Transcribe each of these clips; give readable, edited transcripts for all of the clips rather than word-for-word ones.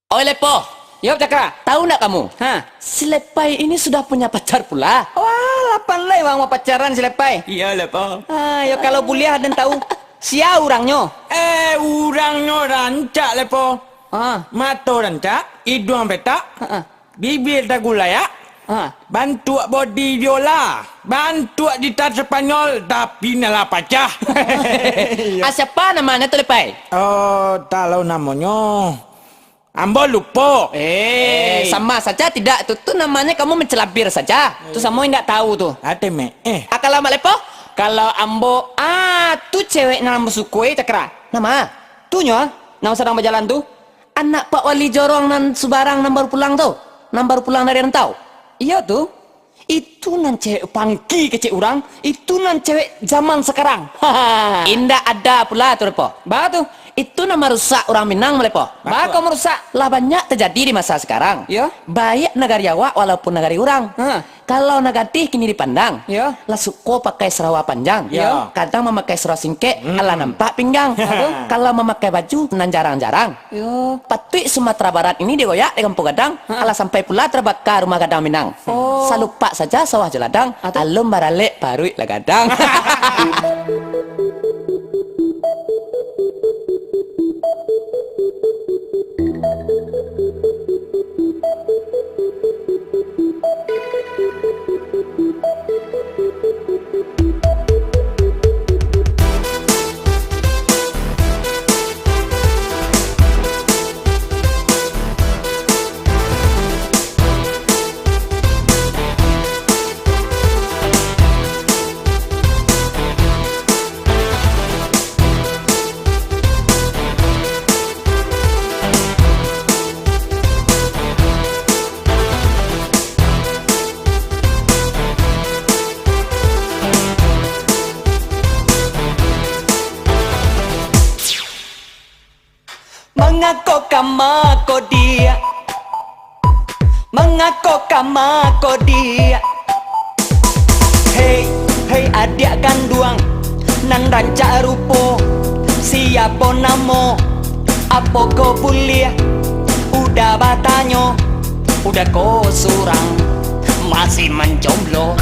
Oh Lepo, Yop Cakra. tahu nggak kamu? Hah? Si Lepai ini sudah punya pacar pula. Wah, pandai bang mau pacaran si Lepai. Iya Lepo. Ya kalau kuliah dan tahu sia orangnya. Urangnya rancak Lepo. Ah, Mata rancak, hidung petak, ah, bibir tak gulaya, ah. bantu body viola, bantu gitar Spanyol, tapi nala pacah. Ah, siapa namanya tuh Lepai? Oh, tahu namanya. Ambo lupa. Sama saja tidak. Itu namanya kamu mencelabir saja. Tuh sama nggak tahu tuh. Ate me. Kalau Mak Lepo? Kalau ambo, tuh cewek nama sukui Cakra. Nama? Tuh nyo, nama sedang berjalan tuh. Anak Pak Wali Jorong nan Subarang nan baru pulang tuh. Nan baru pulang dari rentau. Iya tuh. Itu nan cewek pangki kecil orang. Itu nan cewek zaman sekarang. Hahaha. Indah ada pula tuh Lepo. Bah tuh. Itu nama rusak orang Minang Lepo. Bah kau merusak. Lah banyak terjadi di masa sekarang. Ya. Baik negara Jawa walaupun negara orang. Hah. Kalau negatif kini dipandang. Ya. Lah suko pakai serawa panjang. Ya. Kadang memakai serawa singkek, ala nampak pinggang. Kalau memakai baju nan jarang-jarang. Yo. Patui Sumatera Barat ini digoyak di Kampung Gadang, ala sampai pula terbakar rumah Gadang Minang. Oh. Salupa saja sawah jeladang, alum barale barui lah Gadang. Mengaku kamako dia, mengaku kamako dia. Hei, hei adik kandung, nan rancak rupo. Siapa namo? Apa kau kuliah? Udah batanyo, udah kau surang, masih menjomblo.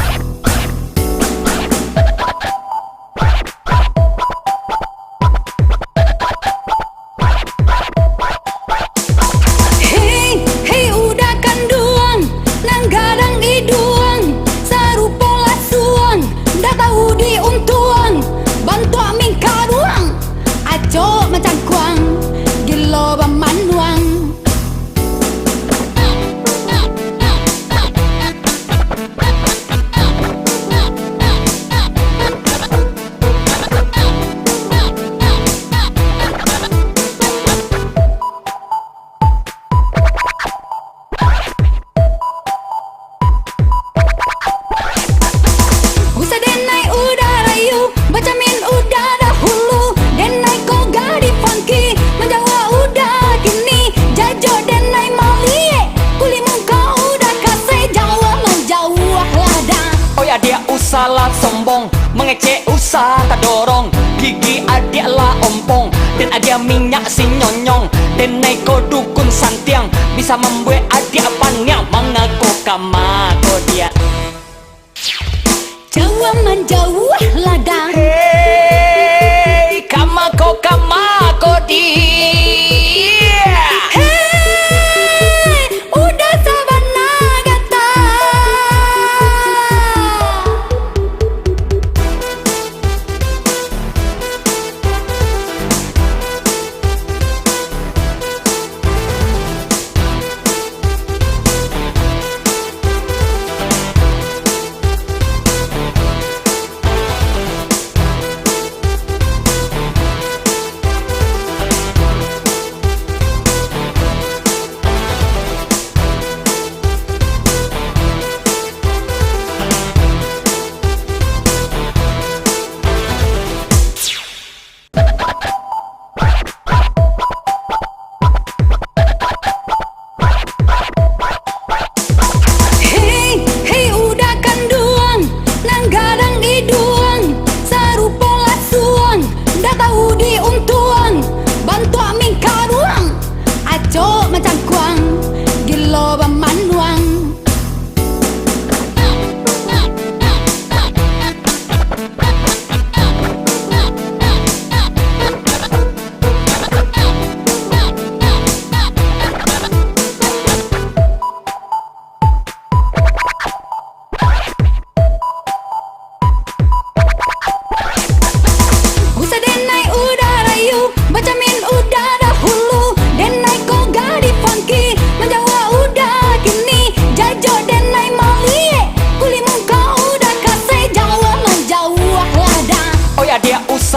Hei, hei udah kanduang, nang gadang iduang, sarupo lasuang, dah tahu diuntuang, bantu amin karuang, aco macam kuang, gilo bamanuang. Gusa denai udah rayu, bacamin udah dahulu, denai kau gadi funky, menjawa udah kini, jajo denai malie, kuli muka udah kasih jawa menjauh lada. Oh ya dia usalah sombong, mengecek usah tak dorong, gigi adik lah ompong, dan ada minyak si nyonyong, dan neko dukun santiang, bisa membuat adik panyang, mengaku kamako dia. Jawa menjauh lada. Hey, kamako dia. Hei, udah sabana gata.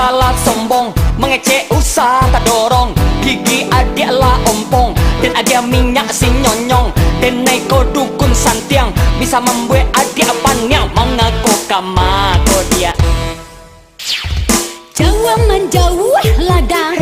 salah sombong, mengecek usaha tak dorong. Gigi adik lah ompong, dan ada minyak si nyonyong. Dan naik dukun santiang, bisa membuat adik panyang. Mengaku kama ko dia. Jawa menjauh ladang